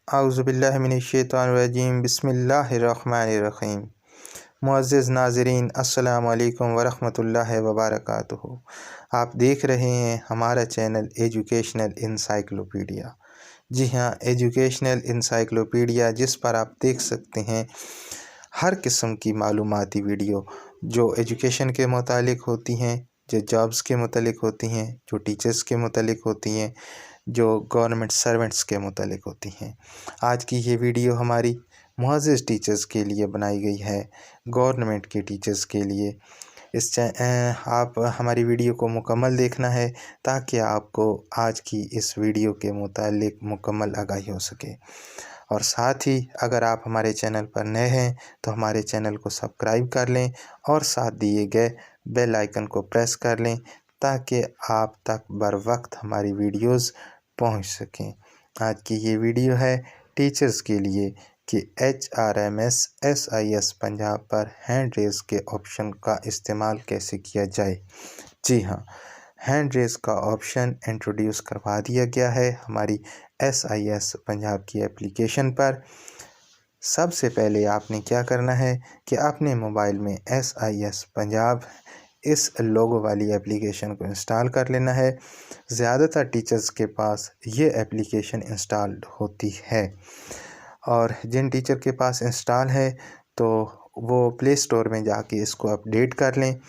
आउज़ुबिल्लाहिमिनश्शैतानिर्रजीम बिस्मिल्लाहिर्रहमानिर्रहीम। मुअज़्ज़िज़ नाज़रीन अस्सलामु अलैकुम वरहमतुल्लाहि वबरकातुहू। आप देख रहे हैं हमारा चैनल एजुकेशनल इंसाइक्लोपीडिया। जी हाँ, एजुकेशनल इंसाइक्लोपीडिया, जिस पर आप देख सकते हैं हर किस्म की मालूमाती वीडियो जो एजुकेशन के मुतालिक होती हैं, जो जॉब्स के मुतालिक होती हैं, जो टीचर्स के मुतालिक होती हैं, जो गवर्नमेंट सर्वेंट्स के मुतालिक होती हैं। आज की ये वीडियो हमारी मुअज़्ज़िज़ टीचर्स के लिए बनाई गई है, गवर्नमेंट के टीचर्स के लिए। आप हमारी वीडियो को मुकम्मल देखना है ताकि आपको आज की इस वीडियो के मुतालिक मुकम्मल आगाही हो सके। और साथ ही अगर आप हमारे चैनल पर नए हैं तो हमारे चैनल को सब्सक्राइब कर लें और साथ दिए गए बेल आइकन को प्रेस कर लें ताकि आप तक बर वक्त हमारी वीडियोस पहुंच सकें। आज की ये वीडियो है टीचर्स के लिए कि HRMS SIS पंजाब पर हैंड रेस के ऑप्शन का इस्तेमाल कैसे किया जाए। जी हाँ, हैंड रेस का ऑप्शन इंट्रोड्यूस करवा दिया गया है हमारी SIS पंजाब की एप्लीकेशन पर। सबसे पहले आपने क्या करना है कि अपने मोबाइल में SIS पंजाब इस लोगो वाली एप्लीकेशन को इंस्टॉल कर लेना है। ज़्यादातर टीचर्स के पास ये एप्लीकेशन इंस्टॉल्ड होती है और जिन टीचर के पास इंस्टॉल है तो वो प्ले स्टोर में जाके इसको अपडेट कर लें,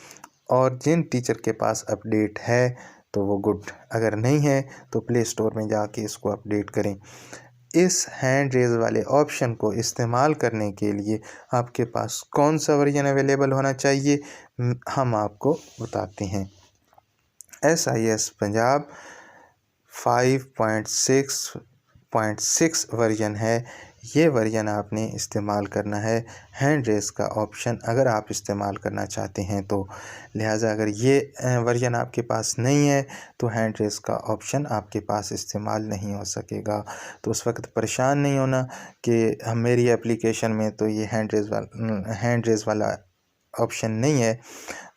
और जिन टीचर के पास अपडेट है तो वो गुड, अगर नहीं है तो प्ले स्टोर में जाके इसको अपडेट करें। इस हैंड रेज़ वाले ऑप्शन को इस्तेमाल करने के लिए आपके पास कौन सा वर्जन अवेलेबल होना चाहिए, हम आपको बताते हैं। SIS पंजाब 5.6.6 वर्जन है। ये वर्जन आपने इस्तेमाल करना है हैंड रेस का ऑप्शन अगर आप इस्तेमाल करना चाहते हैं तो। लिहाजा अगर ये वर्जन आपके पास नहीं है तो हैंड रेस का ऑप्शन आपके पास इस्तेमाल नहीं हो सकेगा। तो उस वक्त परेशान नहीं होना कि मेरी एप्लीकेशन में तो ये हैंड रेस वाला ऑप्शन नहीं है।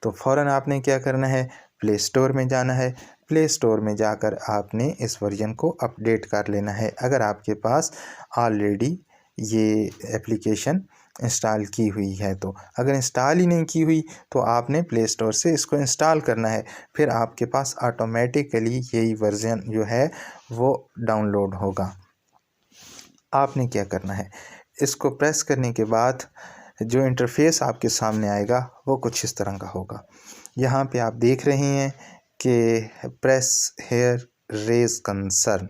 तो फ़ौरन आपने क्या करना है, प्ले स्टोर में जाना है। प्ले स्टोर में जाकर आपने इस वर्जन को अपडेट कर लेना है अगर आपके पास ऑलरेडी ये एप्लीकेशन इंस्टॉल की हुई है तो। अगर इंस्टॉल ही नहीं की हुई तो आपने प्ले स्टोर से इसको इंस्टॉल करना है, फिर आपके पास ऑटोमेटिकली यही वर्जन जो है वो डाउनलोड होगा। आपने क्या करना है, इसको प्रेस करने के बाद जो इंटरफेस आपके सामने आएगा वो कुछ इस तरह का होगा। यहाँ पे आप देख रहे हैं कि press here raise concern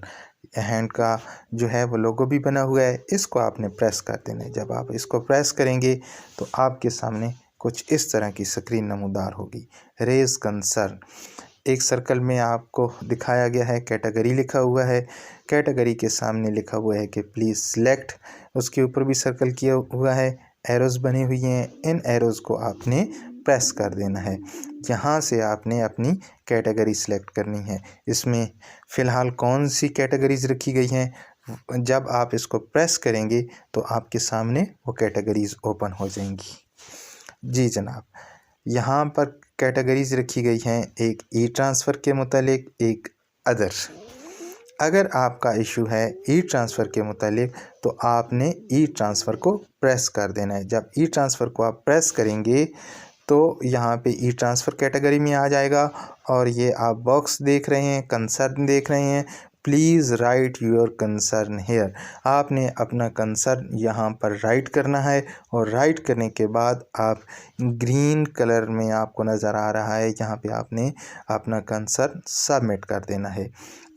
hand का जो है वो लोगो भी बना हुआ है, इसको आपने प्रेस कर देना है। जब आप इसको प्रेस करेंगे तो आपके सामने कुछ इस तरह की स्क्रीन नमूदार होगी। रेज कंसर्न एक सर्कल में आपको दिखाया गया है, कैटेगरी लिखा हुआ है, कैटेगरी के सामने लिखा हुआ है कि प्लीज़ सिलेक्ट, उसके ऊपर भी सर्कल किया हुआ है, एरोज़ बनी हुई हैं, इन एरोज़ को आपने प्रेस कर देना है। यहाँ से आपने अपनी कैटेगरी सिलेक्ट करनी है। इसमें फ़िलहाल कौन सी कैटेगरीज़ रखी गई हैं, जब आप इसको प्रेस करेंगे तो आपके सामने वो कैटेगरीज़ ओपन हो जाएंगी। जी जनाब, यहाँ पर कैटेगरीज़ रखी गई हैं, एक ई ट्रांसफ़र के मुतालिक, एक अदर। अगर आपका इशू है ई ट्रांसफ़र के मुतालिक तो आपने ई ट्रांसफ़र को प्रेस कर देना है। जब ई ट्रांसफ़र को आप प्रेस करेंगे तो यहाँ पे ई ट्रांसफ़र कैटेगरी में आ जाएगा और ये आप बॉक्स देख रहे हैं, कंसर्न देख रहे हैं, please write your concern here. आपने अपना कंसर्न यहाँ पर राइट करना है और राइट करने के बाद आप ग्रीन कलर में आपको नज़र आ रहा है, यहाँ पे आपने अपना कंसर्न सबमिट कर देना है।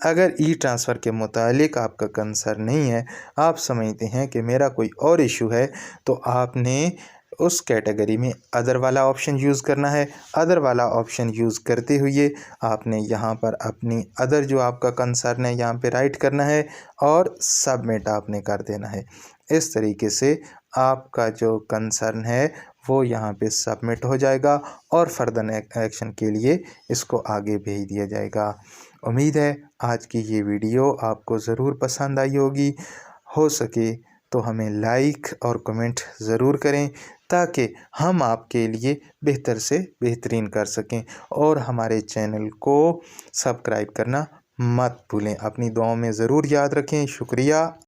अगर ई ट्रांसफ़र के मुतालिक आपका कंसर्न नहीं है, आप समझते हैं कि मेरा कोई और इशू है, तो आपने उस कैटेगरी में अदर वाला ऑप्शन यूज़ करना है। अदर वाला ऑप्शन यूज़ करते हुए आपने यहाँ पर अपनी अदर जो आपका कंसर्न है यहाँ पे राइट करना है और सबमिट आपने कर देना है। इस तरीके से आपका जो कंसर्न है वो यहाँ पे सबमिट हो जाएगा और फर्दर एक्शन के लिए इसको आगे भेज दिया जाएगा। उम्मीद है आज की ये वीडियो आपको ज़रूर पसंद आई होगी। हो सके तो हमें लाइक और कमेंट ज़रूर करें ताकि हम आपके लिए बेहतर से बेहतरीन कर सकें, और हमारे चैनल को सब्सक्राइब करना मत भूलें। अपनी दुआओं में ज़रूर याद रखें। शुक्रिया।